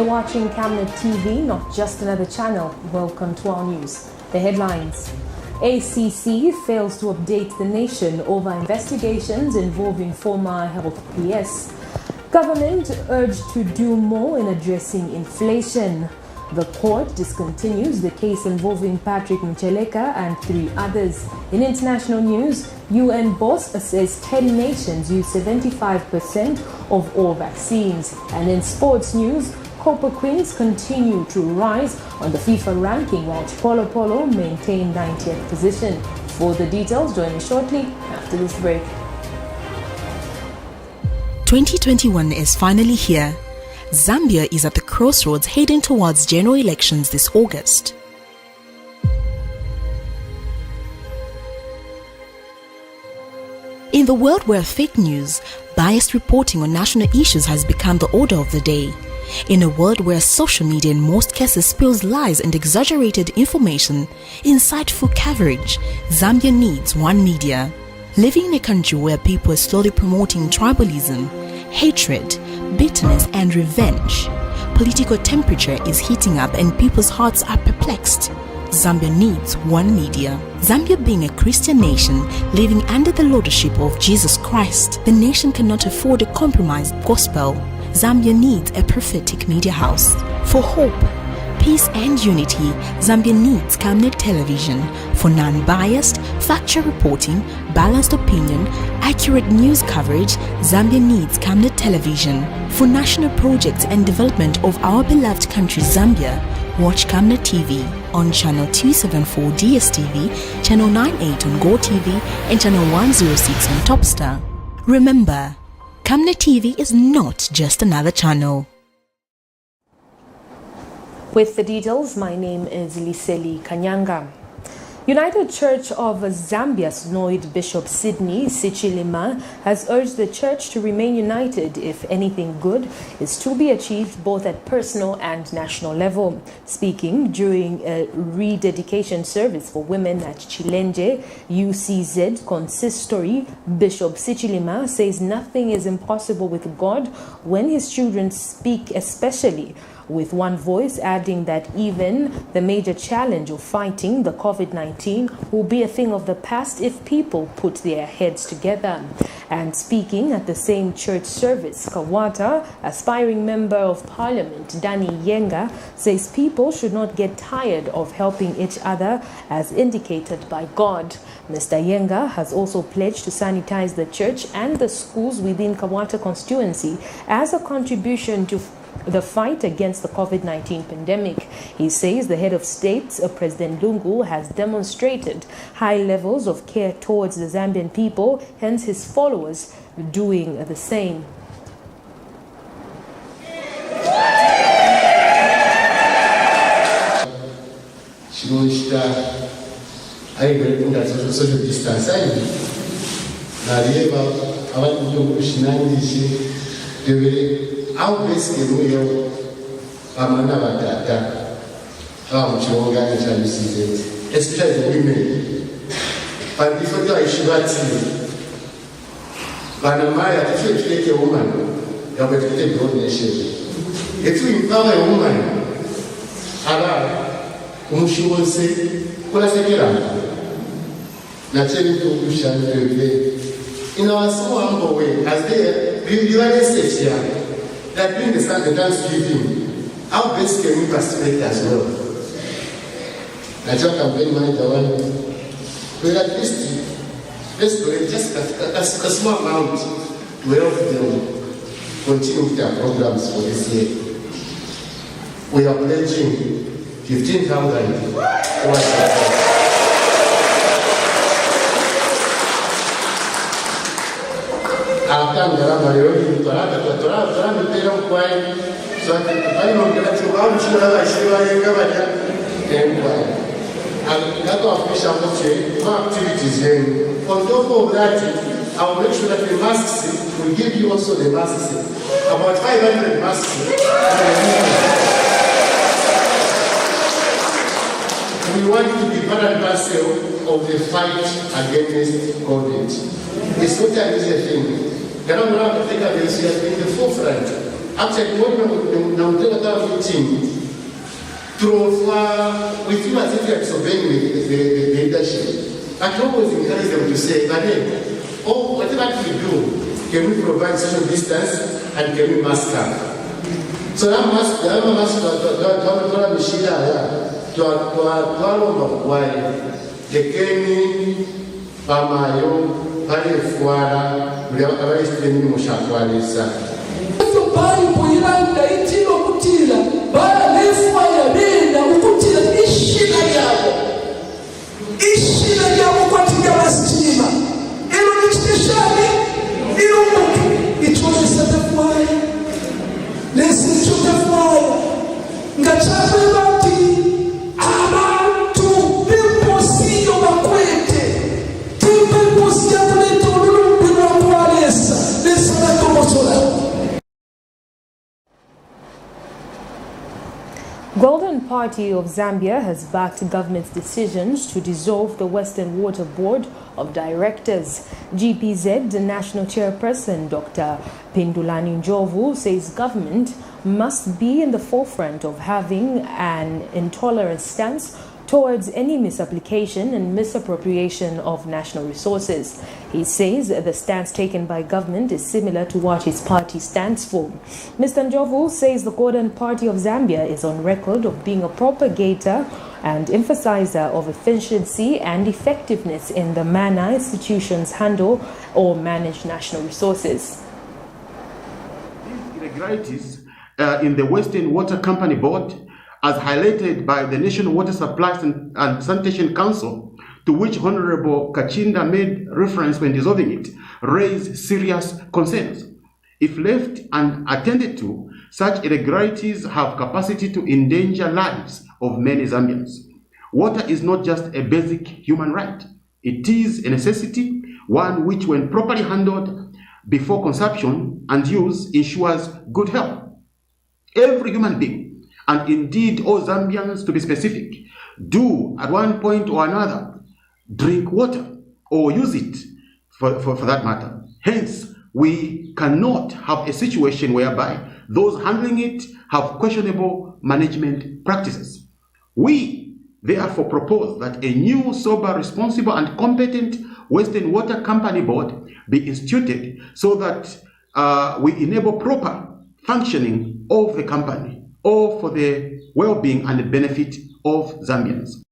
watching Camnet TV, not just another channel. Welcome to our news. The headlines. ACC fails to update the nation over investigations involving former health PS. Government urged to do more in addressing inflation. The court discontinues the case involving Patrick Mucheleka and 3 others. In international news, UN boss says 10 nations use 75% of all vaccines. And in sports news, Copper Queens continue to rise on the FIFA ranking while CHIPOLOPOLO maintain 90th position. For the details, join me shortly after this break. 2021 is finally here. Zambia is at the crossroads heading towards general elections this August. In the world where fake news, biased reporting on national issues has become the order of the day, in a world where social media in most cases spills lies and exaggerated information, insightful coverage, Zambia needs one media. Living in a country where people are slowly promoting tribalism, hatred, bitterness and revenge, political temperature is heating up and people's hearts are perplexed. Zambia needs one media. Zambia being a Christian nation living under the lordship of Jesus Christ, the nation cannot afford a compromised gospel. Zambia needs a prophetic media house. For hope, peace and unity, Zambia needs Camnet television for non-biased, factual reporting, balanced opinion, accurate news coverage. Zambia needs Camnet television for national projects and development of our beloved country Zambia. Watch Camnet TV on channel 274 DSTV, channel 98 on Go TV and channel 106 on Topstar. Remember, Camnet TV is not just another channel. With the details, my name is Liseli Kanyanga. United Church of Zambia's Synod Bishop Sidney Sichilima has urged the church to remain united if anything good is to be achieved both at personal and national level. Speaking during a rededication service for women at Chilenje UCZ Consistory, Bishop Sichilima says nothing is impossible with God when his children speak, especially with one voice, adding that even the major challenge of fighting the COVID-19 will be a thing of the past if people put their heads together. And speaking at the same church service, Kawata, aspiring member of parliament Danny Yenga, says people should not get tired of helping each other as indicated by God. Mr. Yenga has also pledged to sanitize the church and the schools within Kawata constituency as a contribution to the fight against the COVID-19 pandemic. He says the head of state, President Lungu, has demonstrated high levels of care towards the Zambian people, hence his followers doing the same. Social distancing. How basically you amana batata muchilonga chalisizeti especially women but before you ishibati bana maya if you take a woman you have to take the nation. If you empower a woman ala umushibose kula sekera na cheni to kusha in our small humble way as they realize here that during the Thanksgiving, how best can we participate as well? Nigeria campaign manager one, but at least let's collect just a small amount to help them continue with their programs for this year. We are pledging 15,000 towards the activities. On top of that, I will make sure that the masks will give you also the masks. About 500 masks. We want to be part and parcel of the fight against COVID. It's not an easy thing. They don't have to take a risk in the forefront. Actually, what we now meeting with you as if you are disobeying the leadership. I can always encourage them to say, but then, oh, whatever we do, can we provide social distance and can we mask up? So that mask, Golden Party of Zambia has backed government's decisions to dissolve the Western Water Board of Directors. GPZ, the national chairperson, Dr. Pindulani Njovu, says government must be in the forefront of having an intolerant stance towards any misapplication and misappropriation of national resources. He says the stance taken by government is similar to what his party stands for. Mr. Njovu says the Golden Party of Zambia is on record of being a propagator and emphasizer of efficiency and effectiveness in the manner institutions handle or manage national resources. These irregularities in the Western Water Company Board, as highlighted by the National Water Supplies and Sanitation Council, to which Honorable Kachinda made reference when dissolving it, raise serious concerns. If left unattended to, such irregularities have capacity to endanger lives of many Zambians. Water is not just a basic human right. It is a necessity, one which, when properly handled before consumption and use, ensures good health. Every human being, and indeed all Zambians to be specific, do at one point or another drink water or use it for that matter. Hence, we cannot have a situation whereby those handling it have questionable management practices. We therefore propose that a new, sober, responsible and competent Western Water Company Board be instituted so that we enable proper functioning of the company, or for the well-being and the benefit of Zambians.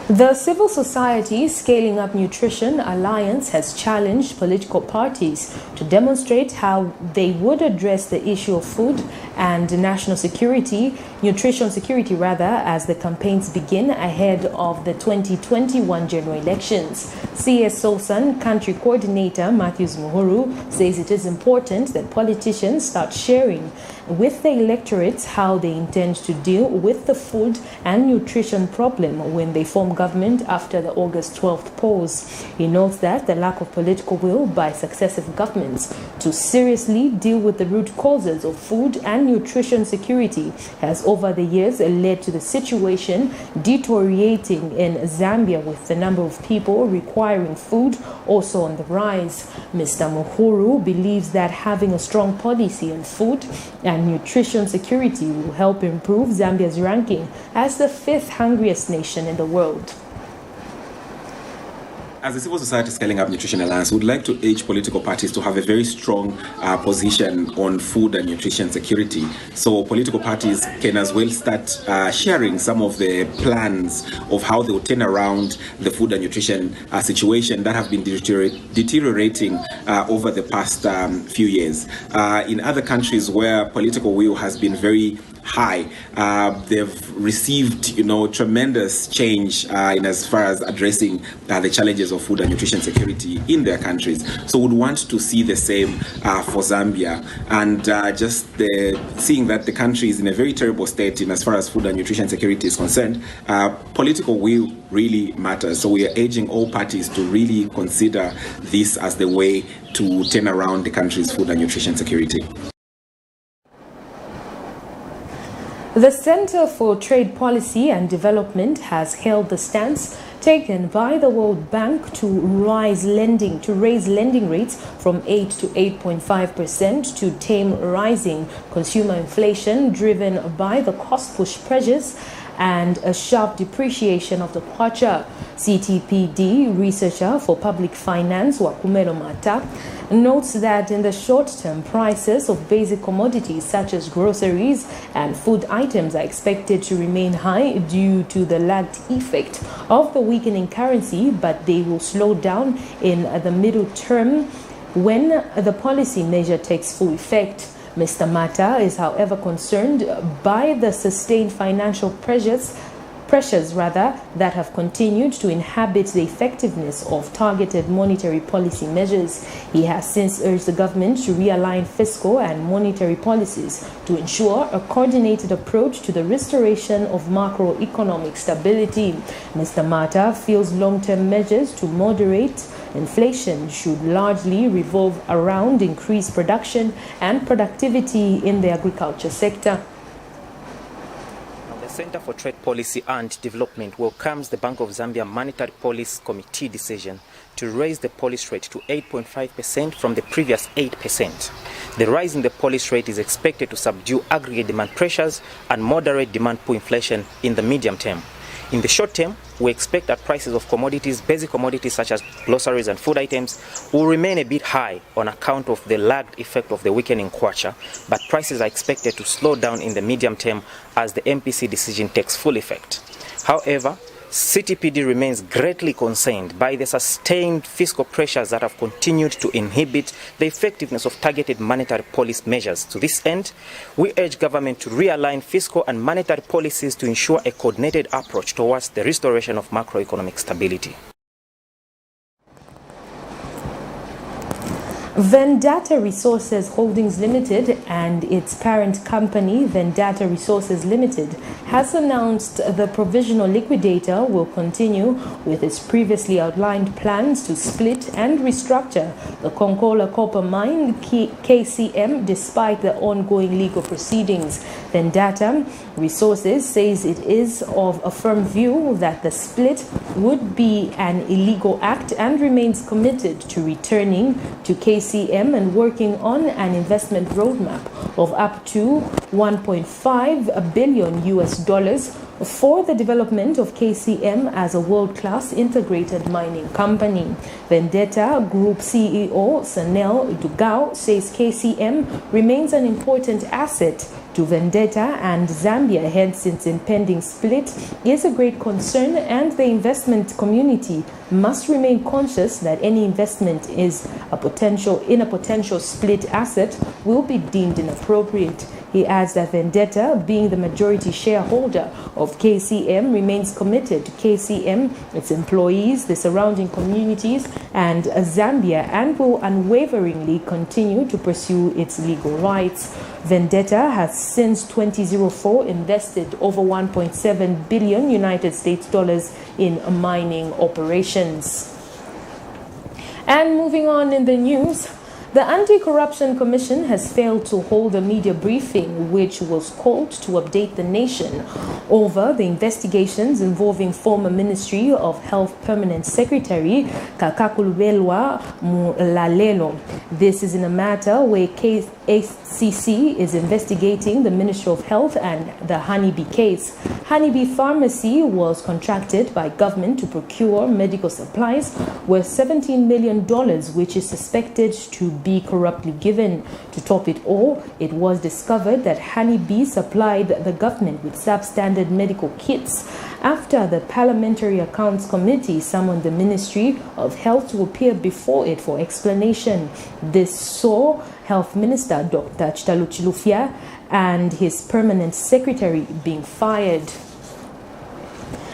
The Civil Society Scaling Up Nutrition Alliance has challenged political parties to demonstrate how they would address the issue of food and national security, nutrition security rather, as the campaigns begin ahead of the 2021 general elections. CS Solsan Country Coordinator Matthews Muhuru says it is important that politicians start sharing with the electorates how they intend to deal with the food and nutrition problem when they form government after the August 12th polls. He notes that the lack of political will by successive governments to seriously deal with the root causes of food and nutrition security has over the years led to the situation deteriorating in Zambia, with the number of people requiring food also on the rise. Mr. Muhuru believes that having a strong policy on food and nutrition security will help improve Zambia's ranking as the 5th hungriest nation in the world. As the Civil Society Scaling Up Nutrition Alliance, we would like to urge political parties to have a very strong position on food and nutrition security. So political parties can as well start sharing some of the plans of how they will turn around the food and nutrition situation that have been deteriorating over the past few years. In other countries where political will has been very high, they've received, tremendous change in as far as addressing the challenges of food and nutrition security in their countries. So we'd want to see the same for Zambia, and just seeing that the country is in a very terrible state in as far as food and nutrition security is concerned, political will really matters. So we are urging all parties to really consider this as the way to turn around the country's food and nutrition security. The Center for Trade Policy and Development has held the stance taken by the World Bank to raise lending rates from 8 to 8.5% to tame rising consumer inflation driven by the cost push pressures and a sharp depreciation of the kwacha. CTPD researcher for public finance Wakumelo Mata notes that in the short term, prices of basic commodities such as groceries and food items are expected to remain high due to the lagged effect of the weakening currency, but they will slow down in the middle term when the policy measure takes full effect. Mr. Mata is, however, concerned by the sustained financial pressures that have continued to inhibit the effectiveness of targeted monetary policy measures. He has since urged the government to realign fiscal and monetary policies to ensure a coordinated approach to the restoration of macroeconomic stability. Mr. Mata feels long-term measures to moderate inflation should largely revolve around increased production and productivity in the agriculture sector. The Center for Trade Policy and Development welcomes the Bank of Zambia Monetary Policy Committee decision to raise the policy rate to 8.5% from the previous 8%. The rise in the policy rate is expected to subdue aggregate demand pressures and moderate demand pull inflation in the medium term. In the short term, we expect that prices of commodities, basic commodities such as groceries and food items, will remain a bit high on account of the lagged effect of the weakening kwacha, but prices are expected to slow down in the medium term as the MPC decision takes full effect. However, CTPD remains greatly concerned by the sustained fiscal pressures that have continued to inhibit the effectiveness of targeted monetary policy measures. To this end, we urge government to realign fiscal and monetary policies to ensure a coordinated approach towards the restoration of macroeconomic stability. Vendetta Resources Holdings Limited and its parent company, Vendetta Resources Limited, has announced the provisional liquidator will continue with its previously outlined plans to split and restructure the Konkola Copper Mine KCM despite the ongoing legal proceedings. Vendetta Resources says it is of a firm view that the split would be an illegal act and remains committed to returning to KCM and working on an investment roadmap of up to $1.5 billion for the development of KCM as a world-class integrated mining company. Vendetta Group CEO Sanel Dugao says KCM remains an important asset to Vendetta and Zambia, hence its impending split is a great concern, and the investment community must remain conscious that any investment in a potential split asset will be deemed inappropriate. He adds that Vendetta, being the majority shareholder of KCM, remains committed to KCM, its employees, the surrounding communities, and Zambia, and will unwaveringly continue to pursue its legal rights. Vendetta has since 2004 invested over $1.7 billion United States dollars in mining operations. And moving on in the news, the Anti-Corruption Commission has failed to hold a media briefing which was called to update the nation over the investigations involving former Ministry of Health Permanent Secretary Kakakulubelwa Mulalelo. This is in a matter where KACC is investigating the Ministry of Health and the Honeybee case. Honeybee Pharmacy was contracted by government to procure medical supplies worth $17 million, which is suspected to be corruptly given. To top it all, it was discovered that Honeybee supplied the government with substandard medical kits after the Parliamentary Accounts Committee summoned the Ministry of Health to appear before it for explanation. This saw Health Minister Dr. Chitaluchilufya and his permanent secretary being fired.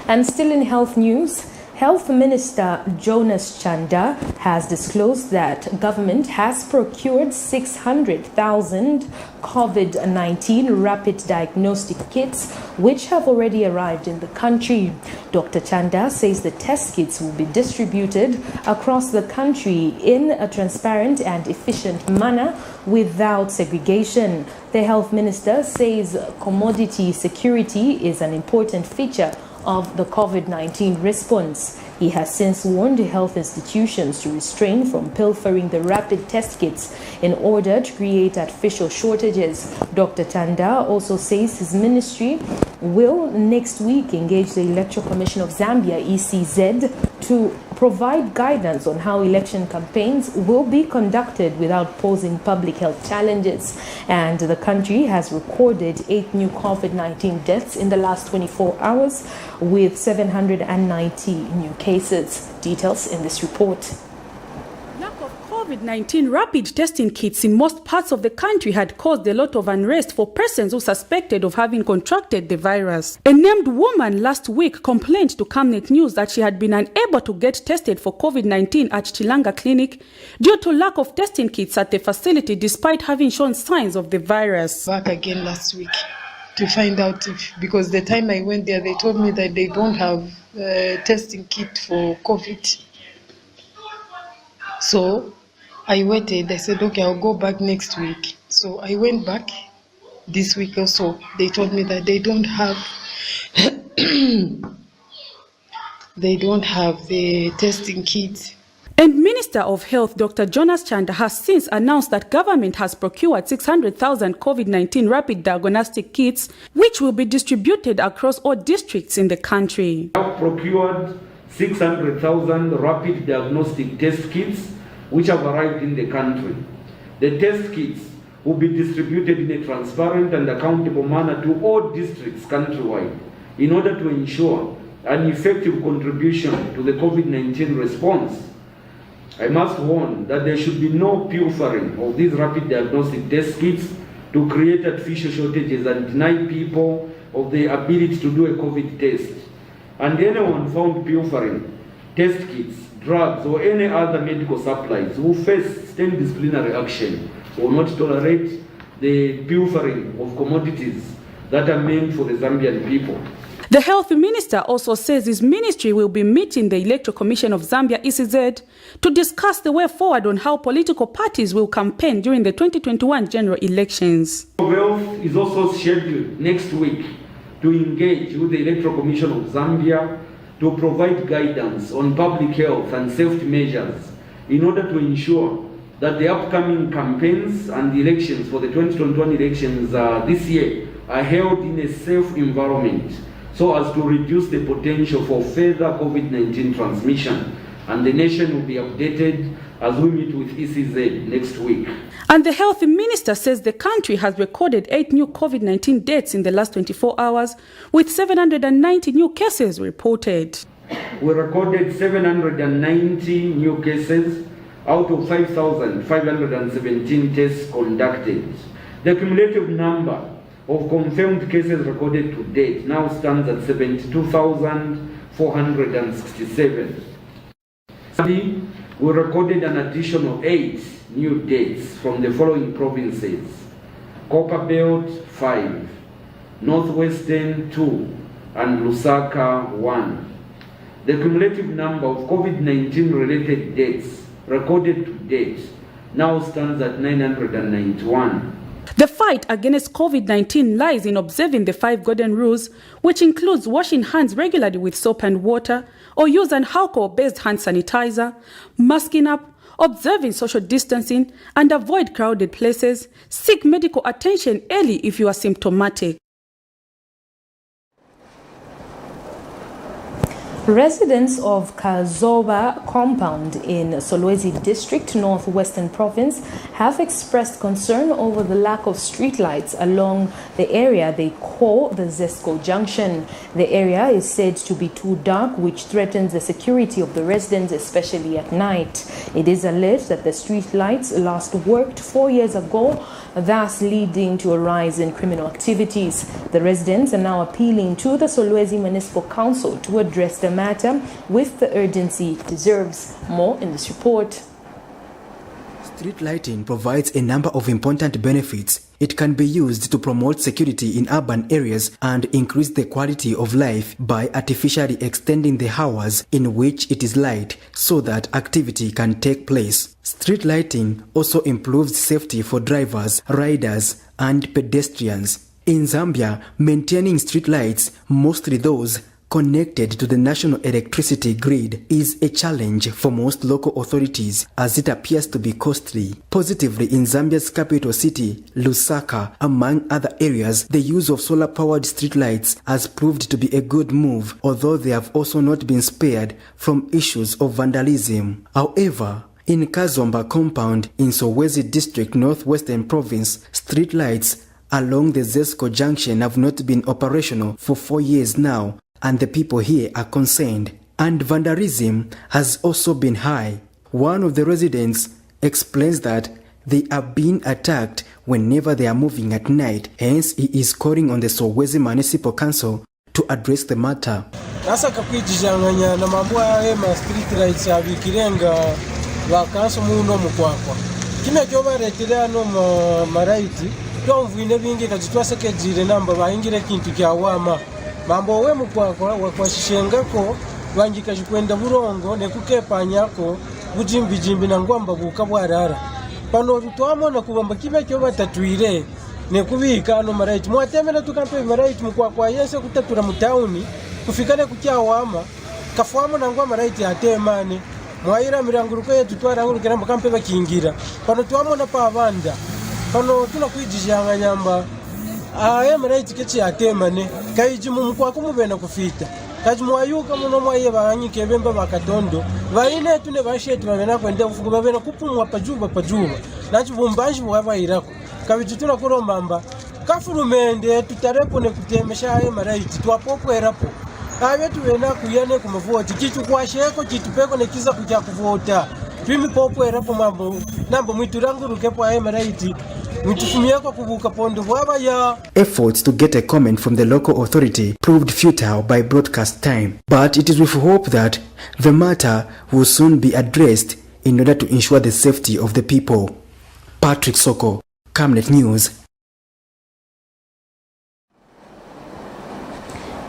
And still in health news, Health Minister Jonas Chanda has disclosed that government has procured 600,000 COVID-19 rapid diagnostic kits, which have already arrived in the country. Dr. Chanda says the test kits will be distributed across the country in a transparent and efficient manner without segregation. The health minister says commodity security is an important feature of the COVID-19 response. He has since warned health institutions to restrain from pilfering the rapid test kits in order to create artificial shortages. Dr. Tanda also says his ministry will next week engage the Electoral Commission of Zambia, ECZ, to provide guidance on how election campaigns will be conducted without posing public health challenges. And the country has recorded 8 new COVID-19 deaths in the last 24 hours, with 790 new cases. Details in this report. Lack of COVID-19 rapid testing kits in most parts of the country had caused a lot of unrest for persons who suspected of having contracted the virus. A named woman last week complained to Camnet News that she had been unable to get tested for COVID-19 at Chilanga Clinic due to lack of testing kits at the facility despite having shown signs of the virus. Back again last week to find out if, because the time I went there, they told me that they don't have a testing kit for COVID. So I waited. I said, okay, I'll go back next week. So I went back this week also. They told me that they don't have the testing kit. And Minister of Health Dr. Jonas Chanda has since announced that government has procured 600,000 COVID-19 rapid diagnostic kits, which will be distributed across all districts in the country. We have procured 600,000 rapid diagnostic test kits, which have arrived in the country. The test kits will be distributed in a transparent and accountable manner to all districts countrywide in order to ensure an effective contribution to the COVID-19 response. I must warn that there should be no pilfering of these rapid diagnostic test kits to create artificial shortages and deny people of the ability to do a COVID test. And anyone found pilfering test kits, drugs, or any other medical supplies will face stern disciplinary action. We will not tolerate the pilfering of commodities that are meant for the Zambian people. The health minister also says his ministry will be meeting the Electoral Commission of Zambia, ECZ, to discuss the way forward on how political parties will campaign during the 2021 general elections. Health is also scheduled next week to engage with the Electoral Commission of Zambia to provide guidance on public health and safety measures in order to ensure that the upcoming campaigns and the elections for the 2021 elections this year are held in a safe environment, so as to reduce the potential for further COVID-19 transmission. And the nation will be updated as we meet with ECZ next week. And the health minister says the country has recorded 8 new COVID-19 deaths in the last 24 hours, with 790 new cases reported. We recorded 790 new cases out of 5,517 tests conducted. The cumulative number of confirmed cases recorded to date now stands at 72,467. We recorded an additional 8 new deaths from the following provinces: Copperbelt 5, Northwestern 2, and Lusaka 1. The cumulative number of COVID-19 related deaths recorded to date now stands at 991. The fight against COVID-19 lies in observing the 5 golden rules, which includes washing hands regularly with soap and water, or use an alcohol-based hand sanitizer, masking up, observing social distancing, and avoid crowded places. Seek medical attention early if you are symptomatic. Residents of Kazoba compound in Solwezi district, Northwestern province, have expressed concern over the lack of streetlights along the area they call the Zesco Junction. The area is said to be too dark, which threatens the security of the residents, especially at night. It is alleged that the streetlights last worked 4 years ago, thus leading to a rise in criminal activities. The residents are now appealing to the Solwezi Municipal Council to address the matter with the urgency it deserves. More in this report. Street lighting provides a number of important benefits. It can be used to promote security in urban areas and increase the quality of life by artificially extending the hours in which it is light so that activity can take place. Street lighting also improves safety for drivers, riders, and pedestrians. In Zambia, maintaining street lights, mostly those connected to the national electricity grid is a challenge for most local authorities as it appears to be costly. Positively, in Zambia's capital city, Lusaka, among other areas, the use of solar-powered streetlights has proved to be a good move, although they have also not been spared from issues of vandalism. However, in Kazomba compound in Solwezi district, northwestern province, streetlights along the Zesco junction have not been operational for 4 years now, and the people here are concerned. And vandalism has also been high. One of the residents explains that they are being attacked whenever they are moving at night. Hence, he is calling on the Solwezi Municipal Council to address the matter. Nasaka kwijijanganya na mambo ya street lights abikirenga wakanso muno mukwakwa. Kime kyoba retirano no maraiti tomvine bingi kati twasekejire namba bayingire kintu kya wama. Mambo we mukwakwa wakwashishengako wanjika chikwenda burongo nekukepanyako bujimbijimbi na ngwamba bukabwarara. Pano tutwamona kubamba kime kyoba tatuire nekubika ano maraiti mwatemera tukampe maraiti mukwakwa yese kutatura mu town kufikane kukyawama kafuamo nangwa maraiti atemane mwaira miranguruko yetu twarangurukira mukampe bakingira pano twamona pa abanda pano tunakwijijanga nyamba maraiti kechi atemane kaiji mukwako mubena kufita kaji mwayuka muno mwaye banyike bemba bakatondo baine tune bashetu babena kwende ufuku babena kupumwa pajuba nachi bumbanji bwabairako kabiti tunakuromba kafurumende tutarepo ne kutemesha maraiti twapokwerapo abe tuwena kuyane kumavoti kitu kwasheko kitupeko ne kiza kujya kuvota twimi pokwerapo mambo nambo mwiturangurukepo maraiti mwitufumieko kubuka pondo bwaba ya. Efforts to get a comment from the local authority proved futile by broadcast time, but it is with hope that the matter will soon be addressed in order to ensure the safety of the people. Patrick Soko, Camnet News.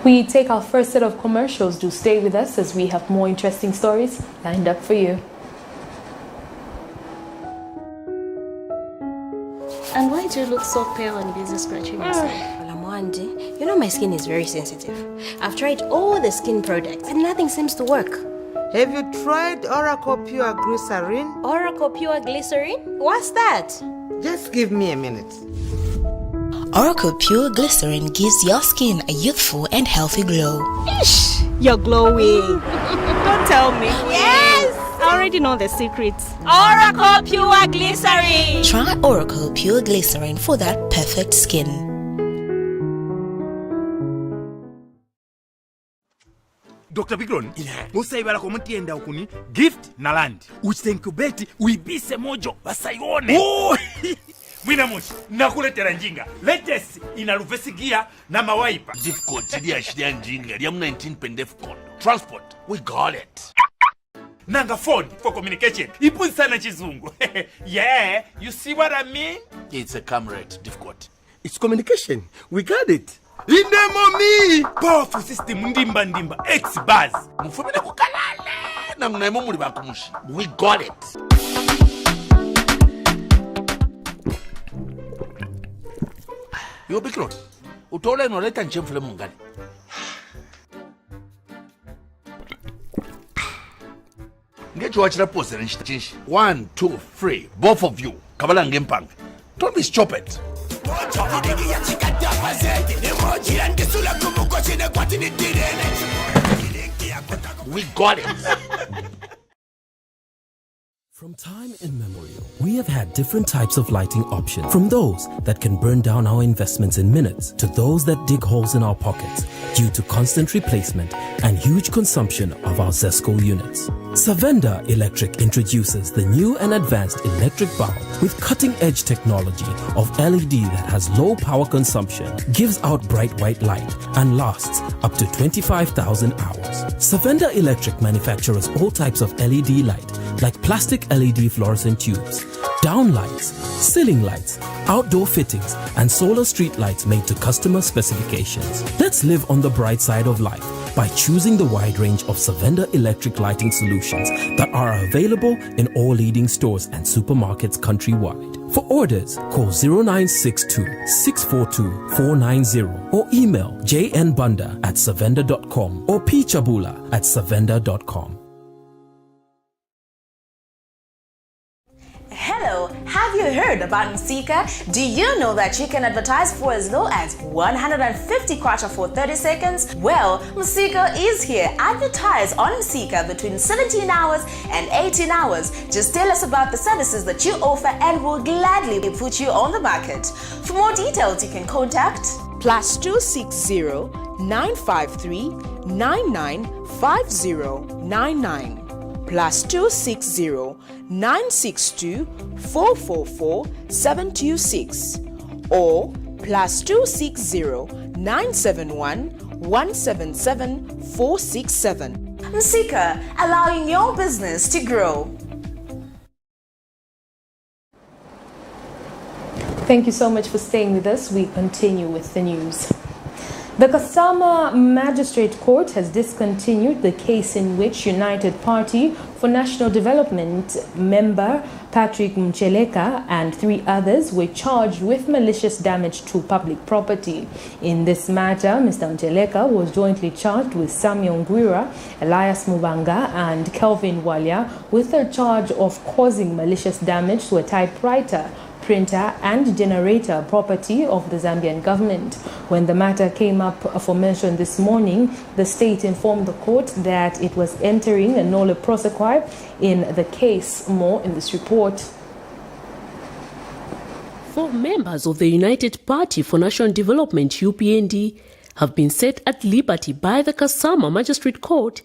We take our first set of commercials. Do stay with us as we have more interesting stories lined up for you. And why do you look so pale and busy scratching yourself? Well, I'm wondering. You know my skin is very sensitive. I've tried all the skin products and nothing seems to work. Have you tried Oracle Pure Glycerin? Oracle Pure Glycerin? What's that? Just give me a minute. Oracle Pure Glycerin gives your skin a youthful and healthy glow. Ish, you're glowing. Don't tell me. Yes! I already know the secrets. Oracle Pure Glycerin. Try Oracle Pure Glycerin for that perfect skin. Dr. Bigron, musaibala komutienda ukuni gift na land. Uchenkubeti uibise mojo basaione. Oh! Mwina moshi, nakuletera njinga. Latest inarufesi gear na mawaipa. Gift code chidi ashiria njinga. Liam 19 pendef code. Transport, we got it. Nanga phone for communication. Ipu sana chizungu. Yeah, you see what I mean? It's a Camnet difficult. It's communication. We got it. Indemoni! Powerful system ndimba X-Buzz. Mufumile kukalale. Na mnaimo muli bakumushi. We got it. Yo Bigron, utole noleta nchemfule mungani. Ngecho wachira pose nchitachishi. 1, 2, 3, both of you. Kabala ngempang. Don't be stupid. We got it. From time immemorial, we have had different types of lighting options, from those that can burn down our investments in minutes to those that dig holes in our pockets due to constant replacement and huge consumption of our Zesco units. Savenda Electric introduces the new and advanced electric bulb with cutting-edge technology of LED that has low power consumption, gives out bright white light, and lasts up to 25,000 hours. Savenda Electric manufactures all types of LED light, like plastic LED fluorescent tubes, down lights, ceiling lights, outdoor fittings, and solar street lights made to customer specifications. Let's live on the bright side of life by choosing the wide range of Savenda electric lighting solutions that are available in all leading stores and supermarkets countrywide. For orders, call 0962 642 490 or email jnbunda@savenda.com or pchabula@savenda.com. Hello, have you heard about MUCHELEKA? Do you know that you can advertise for as low as 150 kwacha for 30 seconds? Well, MUCHELEKA is here. Advertise on MUCHELEKA between 17 hours and 18 hours. Just tell us about the services that you offer and we'll gladly put you on the market. For more details, you can contact +260 953 995099. +260 962 444 726 or +260 971 177 467. MUCHELEKA, allowing your business to grow. Thank you so much for staying with us. We continue with the news. The Kasama Magistrate Court has discontinued the case in which United Party for National Development member Patrick Mucheleka and 3 others were charged with malicious damage to public property. In this matter, Mr. Mucheleka was jointly charged with Samuel Ngwira, Elias Mubanga and Kelvin Walia with the charge of causing malicious damage to a typewriter, printer and generator property of the Zambian government. When the matter came up for mention this morning, the state informed the court that it was entering a nolle prosequi in the case. More in this report. 4 members of the United Party for National Development UPND have been set at liberty by the Kasama Magistrate Court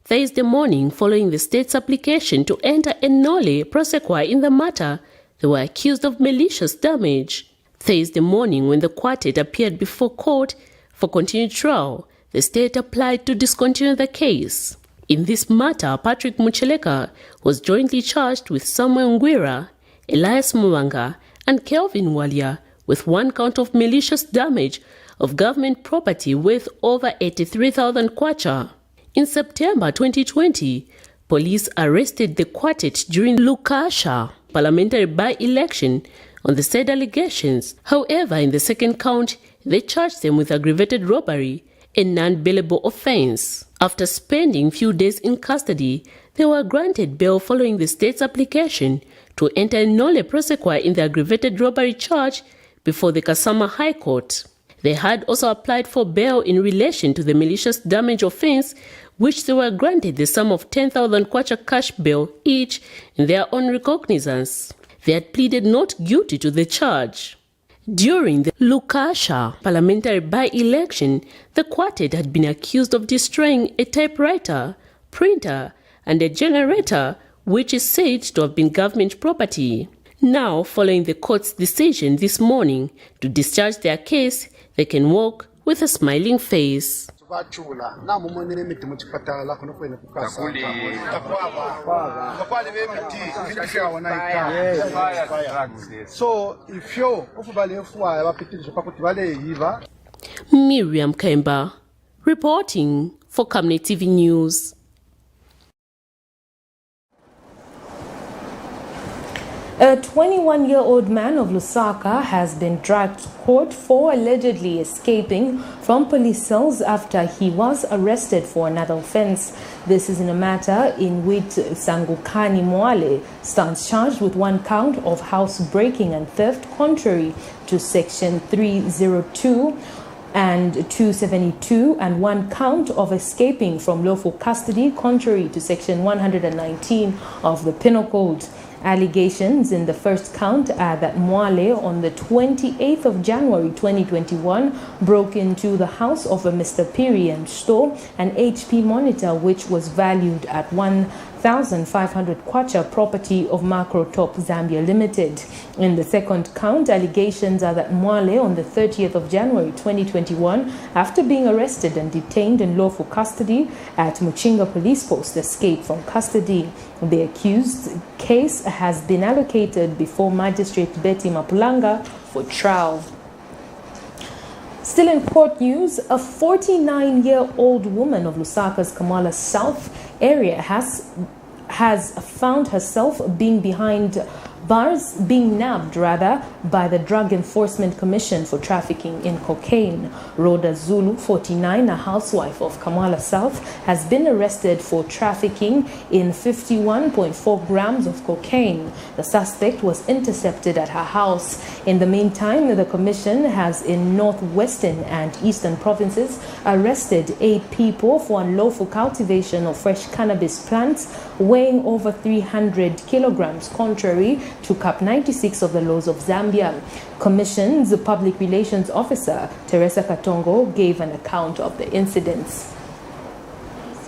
Thursday morning following the state's application to enter a nolle prosequi in the matter. They were accused of malicious damage. Thursday morning, when the quartet appeared before court for continued trial, the state applied to discontinue the case. In this matter, Patrick Mucheleka was jointly charged with Samuel Ngwira, Elias Mubanga, and Kelvin Walia with 1 count of malicious damage of government property worth over 83,000 kwacha. In September 2020, police arrested the quartet during Lukasha parliamentary by-election on the said allegations. However, in the second count, they charged them with aggravated robbery, a non-bailable offense. After spending few days in custody, they were granted bail following the state's application to enter a nolle prosequi in the aggravated robbery charge before the Kasama High Court. They had also applied for bail in relation to the malicious damage offense, which they were granted the sum of 10,000 kwacha cash bail each in their own recognizance. They had pleaded not guilty to the charge. During the Lukasha parliamentary by-election, the quartet had been accused of destroying a typewriter, printer, and a generator, which is said to have been government property. Now, following the court's decision this morning to discharge their case, they can walk with a smiling face. Miriam Kemba reporting for Camnet TV News. A 21-year-old man of Lusaka has been dragged to court for allegedly escaping from police cells after he was arrested for another offense. This is in a matter in which Sangukani Mwale stands charged with 1 count of house breaking and theft contrary to Section 302 and 272 and 1 count of escaping from lawful custody contrary to Section 119 of the Penal Code. Allegations in the first count are that Mwale on the 28th of January 2021 broke into the house of a Mr. Piri and stole an HP monitor which was valued at 1,500 kwacha, property of Macrotop Zambia Limited. In the second count, allegations are that Mwale on the 30th of January 2021, after being arrested and detained in lawful custody at Muchinga Police Post, escaped from custody. The accused case has been allocated before Magistrate Betty Mapulanga for trial. Still in court news, a 49-year-old woman of Lusaka's Kamala South area has found herself being behind being nabbed by the Drug Enforcement Commission for trafficking in cocaine. Rhoda Zulu, 49, a housewife of Kamala South, has been arrested for trafficking in 51.4 grams of cocaine. The suspect was intercepted at her house. In the meantime, the commission has in northwestern and eastern provinces arrested 8 people for unlawful cultivation of fresh cannabis plants weighing over 300 kilograms, contrary to Cap 96 of the laws of Zambia. Commission's public relations officer, Teresa Katongo, gave an account of the incidents.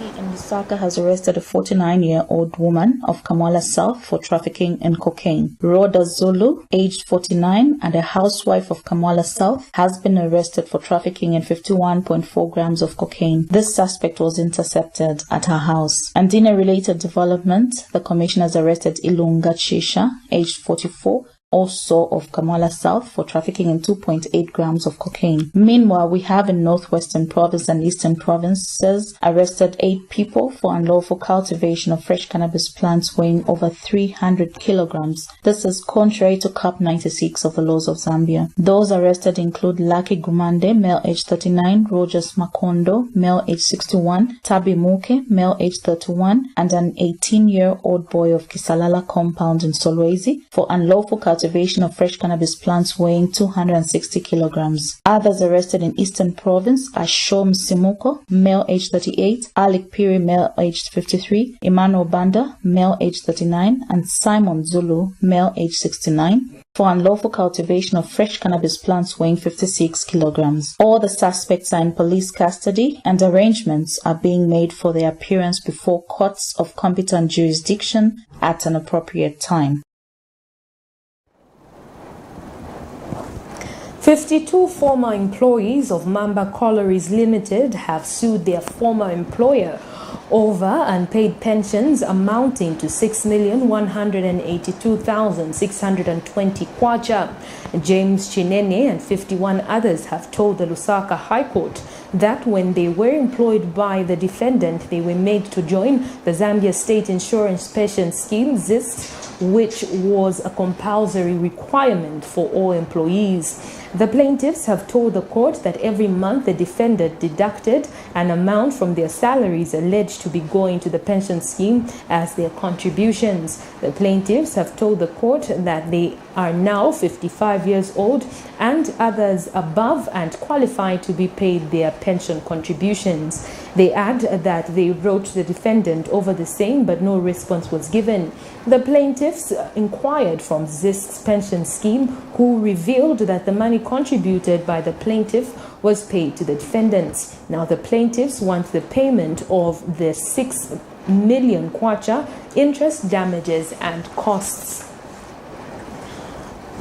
In Lusaka has arrested a 49-year-old woman of Kamala South for trafficking in cocaine. Rhoda Zulu, aged 49, and a housewife of Kamala South, has been arrested for trafficking in 51.4 grams of cocaine. This suspect was intercepted at her house. And in a related development, the commission has arrested Ilunga Chisha, aged 44, also of Kamala South, for trafficking in 2.8 grams of cocaine. Meanwhile, we have in Northwestern Province and Eastern Provinces arrested 8 people for unlawful cultivation of fresh cannabis plants weighing over 300 kilograms. This is contrary to Cap 96 of the laws of Zambia. Those arrested include Lucky Gumande, male age 39, Rogers Makondo, male age 61, Tabi Muke, male age 31, and an 18-year-old boy of Kisalala compound in Solwezi for unlawful cultivation of fresh cannabis plants weighing 260 kilograms. Others arrested in Eastern Province are Shom Simuko, male age 38, Alec Piri, male age 53, Emmanuel Banda, male age 39, and Simon Zulu, male age 69, for unlawful cultivation of fresh cannabis plants weighing 56 kilograms. All the suspects are in police custody, and arrangements are being made for their appearance before courts of competent jurisdiction at an appropriate time. 52 former employees of Mamba Collieries Limited have sued their former employer over unpaid pensions amounting to 6,182,620 kwacha. James Chinene and 51 others have told the Lusaka High Court that when they were employed by the defendant, they were made to join the Zambia State Insurance Pension Scheme, ZIST, which was a compulsory requirement for all employees. The plaintiffs have told the court that every month the defendant deducted an amount from their salaries alleged to be going to the pension scheme as their contributions. The plaintiffs have told the court that they are now 55 years old and others above and qualified to be paid their pension contributions. They add that they wrote the defendant over the same, but no response was given. The plaintiffs inquired from ZIST's pension scheme, who revealed that the money contributed by the plaintiff was paid to the defendants. Now the plaintiffs want the payment of the 6 million kwacha, interest, damages and costs.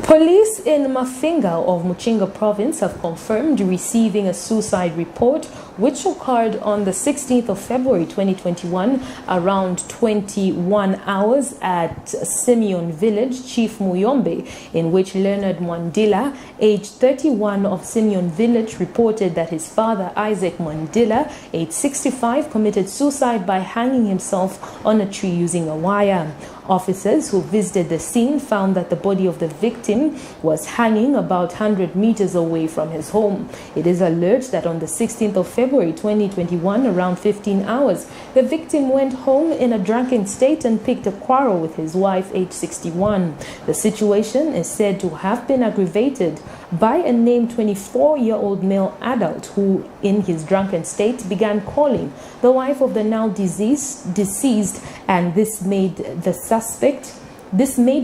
Police in Mafinga of Muchinga province have confirmed receiving a suicide report which occurred on the 16th of February 2021 around 21 hours at Simeon Village, Chief Muyombe, in which Leonard Mwandila, aged 31 of Simeon Village, reported that his father Isaac Mwandila, aged 65, committed suicide by hanging himself on a tree using a wire. Officers who visited the scene found that the body of the victim was hanging about 100 meters away from his home. It is alleged that on the 16th of February 2021, around 15 hours, the victim went home in a drunken state and picked a quarrel with his wife, aged 61. The situation is said to have been aggravated by a named 24-year-old male adult who, in his drunken state, began calling the wife of the now deceased, and this made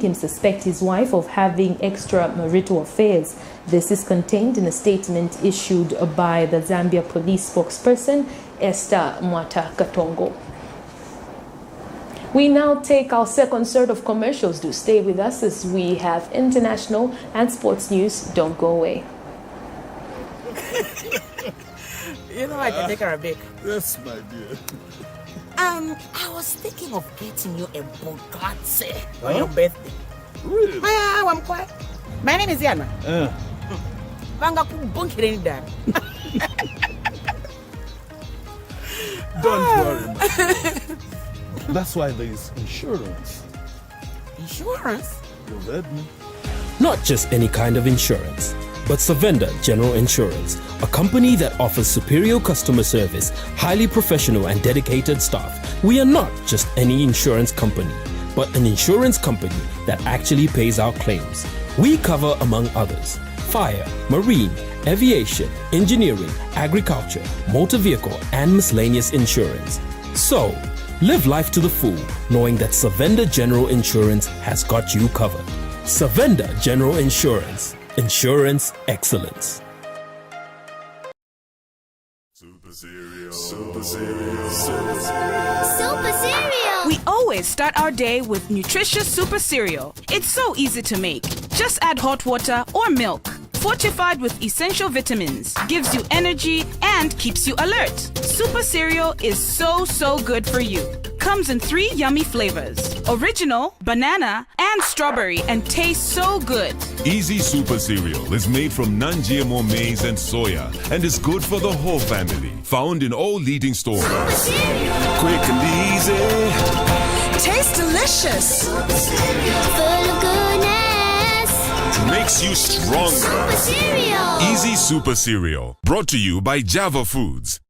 him suspect his wife of having extramarital affairs. This is contained in a statement issued by the Zambia police spokesperson, Esther Mwata Katongo. We now take our second set of commercials. Do stay with us as we have international and sports news. Don't go away. You know I can take her a bake. Yes, my dear. I was thinking of getting you a Bugatti for your birthday. Really? I'm quiet. My name is Yana. Don't worry, man. That's why there is insurance. Insurance? Not just any kind of insurance, but Savenda General Insurance, a company that offers superior customer service, highly professional and dedicated staff. We are not just any insurance company, but an insurance company that actually pays our claims. We cover, among others, fire, marine, aviation, engineering, agriculture, motor vehicle, and miscellaneous insurance. So, live life to the full, knowing that Savenda General Insurance has got you covered. Savenda General Insurance. Insurance excellence. Super cereal. We always start our day with nutritious super cereal. It's so easy to make. Just add hot water or milk. Fortified with essential vitamins, gives you energy and keeps you alert. Super cereal is so good for you. Comes in 3 yummy flavors: original, banana, and strawberry, and tastes so good. Easy Super Cereal is made from non-GMO maize and soya and is good for the whole family. Found in all leading stores. Quick and easy. Tastes delicious. Full of goodness. Makes you stronger. Super Cereal. Easy Super Cereal. Brought to you by Java Foods.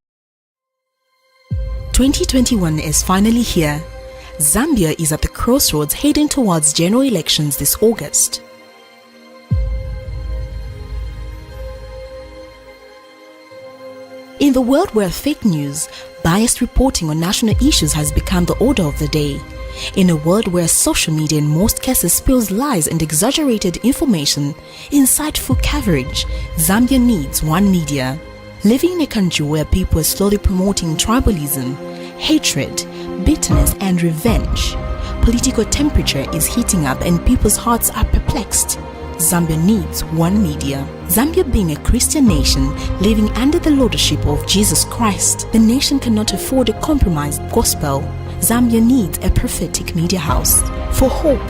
2021 is finally here. Zambia is at the crossroads heading towards general elections this August. In the world where fake news, biased reporting on national issues has become the order of the day, in a world where social media in most cases spills lies and exaggerated information, insightful coverage, Zambia needs one media. Living in a country where people are slowly promoting tribalism, hatred, bitterness and revenge, political temperature is heating up and people's hearts are perplexed. Zambia needs one media. Zambia being a Christian nation living under the lordship of Jesus Christ, the nation cannot afford a compromised gospel. Zambia needs a prophetic media house. For hope,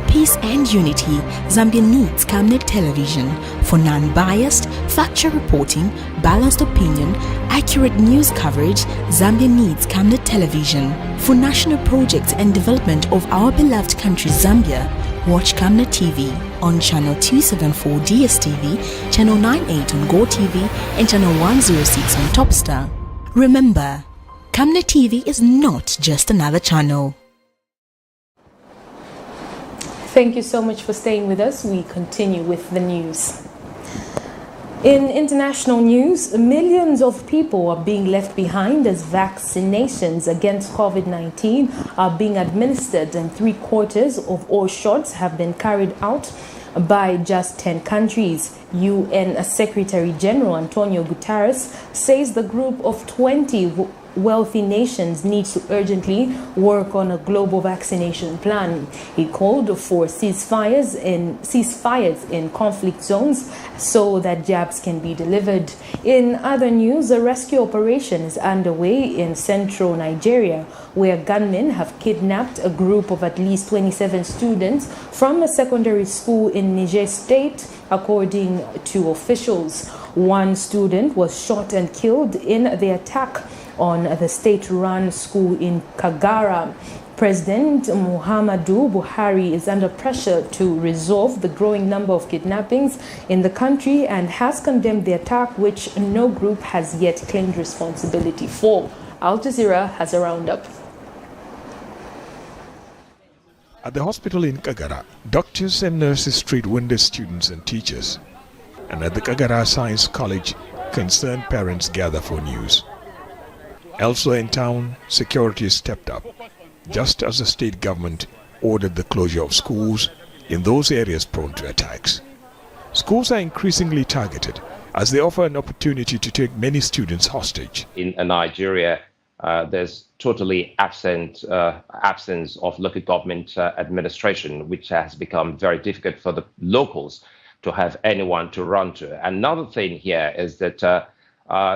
peace and unity, Zambia needs Camnet television for non-biased, factual reporting, balanced opinion, accurate news coverage. Zambia needs Camnet television for national projects and development of our beloved country Zambia. Watch Camnet TV on channel 274 DSTV, channel 98 on Go TV, and channel 106 on Topstar. Remember, Camnet TV is not just another channel. Thank you so much for staying with us. We continue with the news. In international news, millions of people are being left behind as vaccinations against COVID-19 are being administered, and 3/4 of all shots have been carried out by just 10 countries. UN Secretary General Antonio Guterres says the group of 20 wealthy nations need to urgently work on a global vaccination plan. He called for ceasefires in conflict zones so that jabs can be delivered. In other news, a rescue operation is underway in central Nigeria, where gunmen have kidnapped a group of at least 27 students from a secondary school in Niger State, according to officials. One student was shot and killed in the attack on the state-run school in Kagara. President Muhammadu Buhari is under pressure to resolve the growing number of kidnappings in the country and has condemned the attack, which no group has yet claimed responsibility for. Al Jazeera has a roundup. At the hospital in Kagara, doctors and nurses treat wounded students and teachers. And at the Kagara Science College, concerned parents gather for news. Elsewhere in town, security stepped up, just as the state government ordered the closure of schools in those areas prone to attacks. Schools are increasingly targeted as they offer an opportunity to take many students hostage. In Nigeria, there's totally absence of local government administration, which has become very difficult for the locals to have anyone to run to. Another thing here is that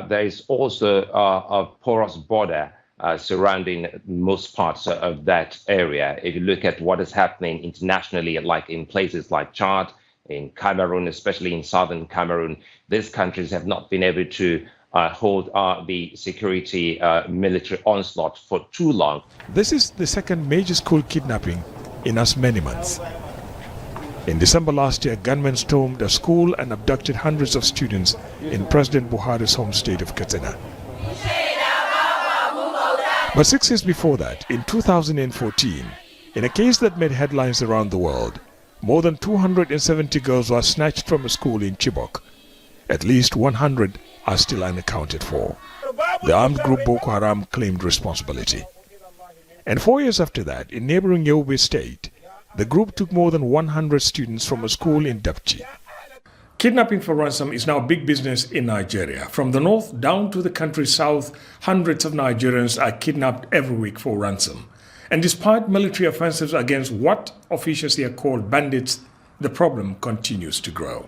there is also a porous border surrounding most parts of that area. If you look at what is happening internationally, like in places like Chad, in Cameroon, especially in southern Cameroon, these countries have not been able to hold the security military onslaught for too long. This is the second major school kidnapping in as many months. In December last year, gunmen stormed a school and abducted hundreds of students in President Buhari's home state of Katsina. But 6 years before that, in 2014, in a case that made headlines around the world, more than 270 girls were snatched from a school in Chibok. At least 100 are still unaccounted for. The armed group Boko Haram claimed responsibility. And 4 years after that, in neighboring Yobe State, the group took more than 100 students from a school in Dapchi. Kidnapping for ransom is now big business in Nigeria. From the north down to the country's south, hundreds of Nigerians are kidnapped every week for ransom. And despite military offensives against what officials here call bandits, the problem continues to grow.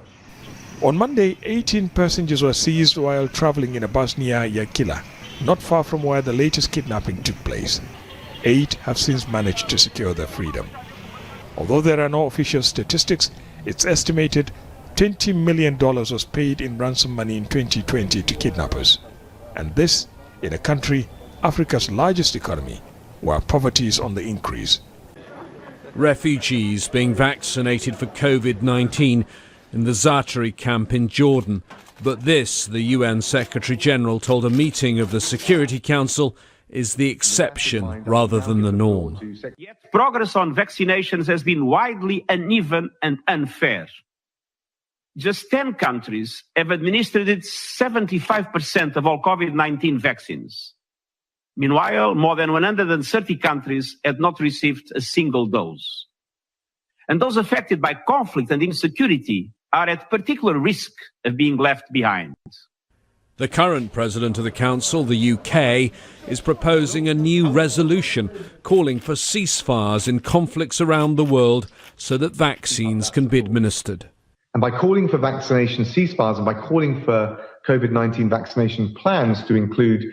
On Monday, 18 passengers were seized while traveling in a bus near Yakila, not far from where the latest kidnapping took place. 8 have since managed to secure their freedom. Although there are no official statistics, it's estimated $20 million was paid in ransom money in 2020 to kidnappers. And this in a country, Africa's largest economy, where poverty is on the increase. Refugees being vaccinated for COVID-19 in the Zaatari camp in Jordan. But this, the UN Secretary-General told a meeting of the Security Council, is the exception rather than the norm. Yet progress on vaccinations has been widely uneven and unfair. Just 10 countries have administered 75% of all COVID-19 vaccines. Meanwhile, more than 130 countries had not received a single dose. And those affected by conflict and insecurity are at particular risk of being left behind. The current president of the council, the UK, is proposing a new resolution calling for ceasefires in conflicts around the world so that vaccines can be administered. And by calling for vaccination ceasefires and by calling for COVID-19 vaccination plans to include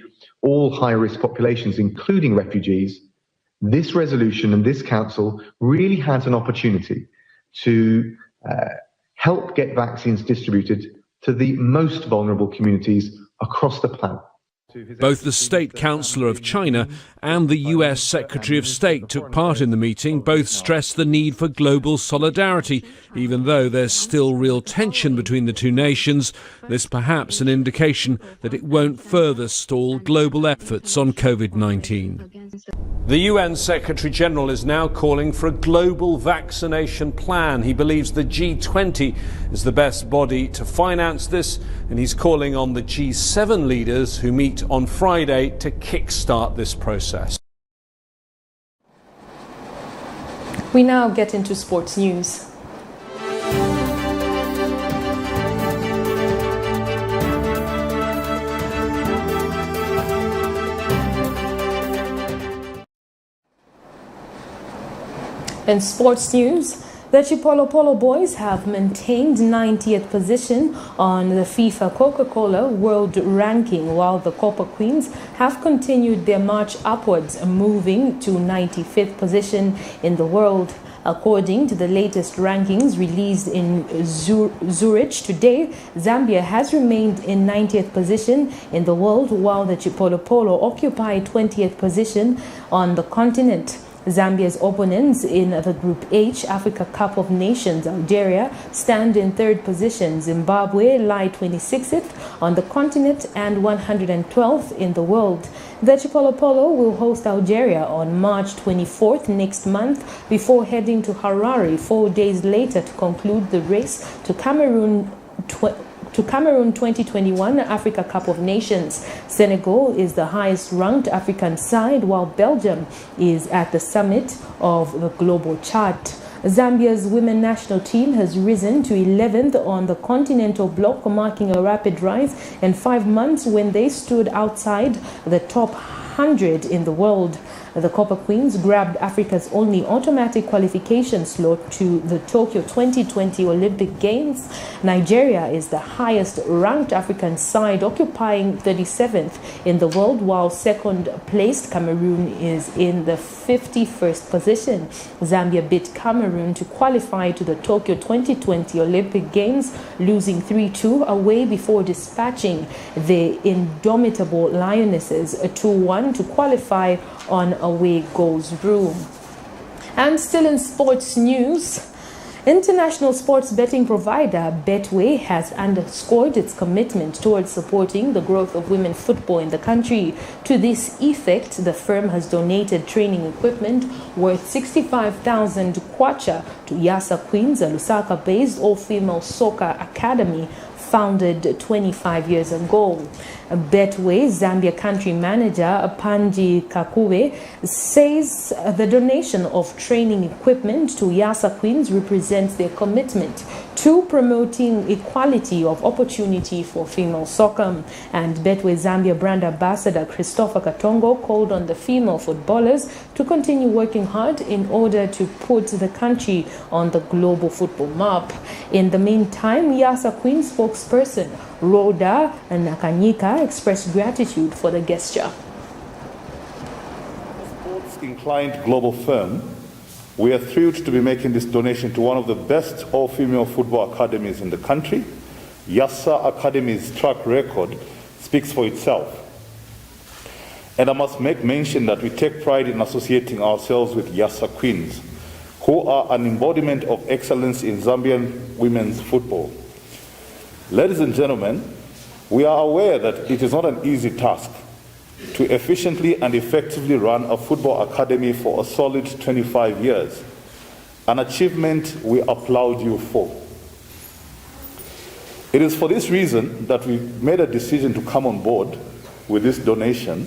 all high-risk populations, including refugees, this resolution and this council really has an opportunity to help get vaccines distributed to the most vulnerable communities across the planet. Both the State Councillor of China and the US Secretary of State took part in the meeting. Both stressed the need for global solidarity, even though there's still real tension between the two nations. This perhaps an indication that it won't further stall global efforts on COVID-19. The UN Secretary-General is now calling for a global vaccination plan. He believes the G20 is the best body to finance this, and he's calling on the G7 leaders who meet on Friday to kickstart this process. We now get into sports news. In sports news, the CHIPOLOPOLO boys have maintained 90th position on the FIFA Coca-Cola World Ranking, while the Copper Queens have continued their march upwards, moving to 95th position in the world. According to the latest rankings released in Zurich today, Zambia has remained in 90th position in the world, while the CHIPOLOPOLO occupy 20th position on the continent. Zambia's opponents in the Group H Africa Cup of Nations, Algeria, stand in 3rd position. Zimbabwe lie 26th on the continent and 112th in the world. The CHIPOLOPOLO will host Algeria on March 24th next month before heading to Harare 4 days later to conclude the race to Cameroon 2021 Africa Cup of Nations. Senegal is the highest ranked African side, while Belgium is at the summit of the global chart. Zambia's women national team has risen to 11th on the continental bloc, marking a rapid rise in 5 months when they stood outside the top 100 in the world. The Copper Queens grabbed Africa's only automatic qualification slot to the Tokyo 2020 Olympic Games. Nigeria is the highest ranked African side, occupying 37th in the world, while second placed Cameroon is in the 51st position. Zambia beat Cameroon to qualify to the Tokyo 2020 Olympic Games, losing 3-2 away before dispatching the indomitable Lionesses 2-1 to qualify on away goals room. And still in sports news, International sports betting provider Betway has underscored its commitment towards supporting the growth of women's football in the country. To this effect, the firm has donated training equipment worth 65,000 kwacha to Yasa Queens, a Lusaka-based all-female soccer academy founded 25 years ago. Betway Zambia country manager Panji Kakube says the donation of training equipment to Yasa Queens represents their commitment to promoting equality of opportunity for female soccer. And Betway Zambia brand ambassador Christopher Katongo called on the female footballers to continue working hard in order to put the country on the global football map. In the meantime, Yasa Queens spokesperson Rhoda Nakanyika expressed gratitude for the gesture. Sports-inclined global firm, we are thrilled to be making this donation to one of the best all-female football academies in the country. Yasa Academy's track record speaks for itself. And I must make mention that we take pride in associating ourselves with Yasa Queens, who are an embodiment of excellence in Zambian women's football. Ladies and gentlemen, we are aware that it is not an easy task to efficiently and effectively run a football academy for a solid 25 years, an achievement we applaud you for. It is for this reason that we made a decision to come on board with this donation,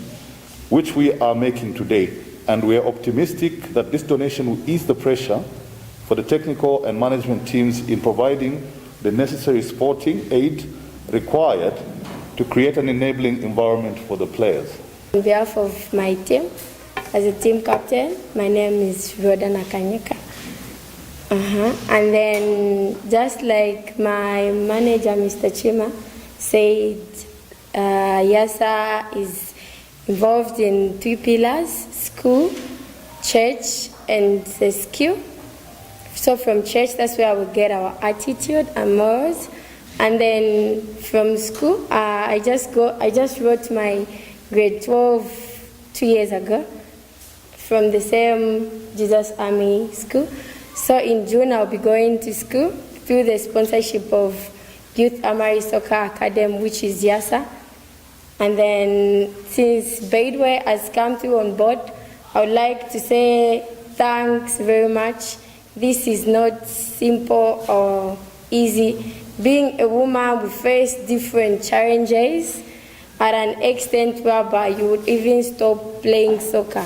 which we are making today, and we are optimistic that this donation will ease the pressure for the technical and management teams in providing the necessary sporting aid required to create an enabling environment for the players. On behalf of my team, as a team captain, my name is Rhoda Nakanyika. And then, just like my manager, Mr. Chima, said, Yasa is involved in 3 pillars: school, church, and the skill. So from church, that's where we get our attitude and morals. And then from school, I just wrote my grade 12 2 years ago from the same Jesus Army school. So in June, I'll be going to school through the sponsorship of Youth Amari Soccer Academy, which is Yasa. And then since Betway has come through on board, I would like to say thanks very much. This is not simple or easy. Being a woman, we face different challenges at an extent whereby you would even stop playing soccer.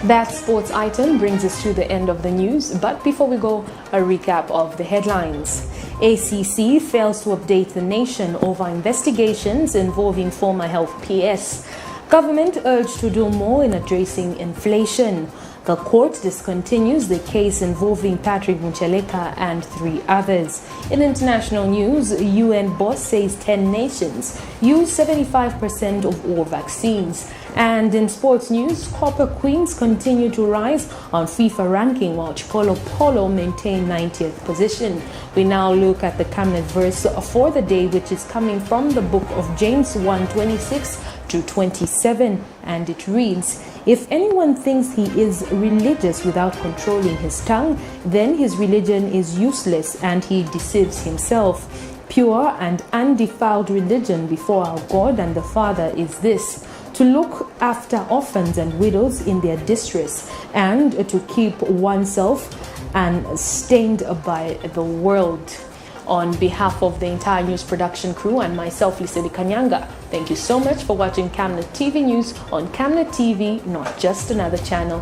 That sports item brings us to the end of the news, but before we go, a recap of the headlines. ACC fails to update the nation over investigations involving former health PS. Government urged to do more in addressing inflation. The court discontinues the case involving Patrick Mucheleka and 3 others. In international news, UN boss says 10 nations use 75% of all vaccines. And in sports news, Copper Queens continue to rise on FIFA ranking while CHIPOLOPOLO maintain 90th position. We now look at the Camnet verse for the day, which is coming from the book of James 1:26 to 27, and it reads, "If anyone thinks he is religious without controlling his tongue, then his religion is useless and he deceives himself. Pure and undefiled religion before our God and the Father is this, to look after orphans and widows in their distress, and to keep oneself unstained by the world." On behalf of the entire news production crew and myself, Liseli Kanyanga, thank you so much for watching Camnet TV News on Camnet TV, not just another channel.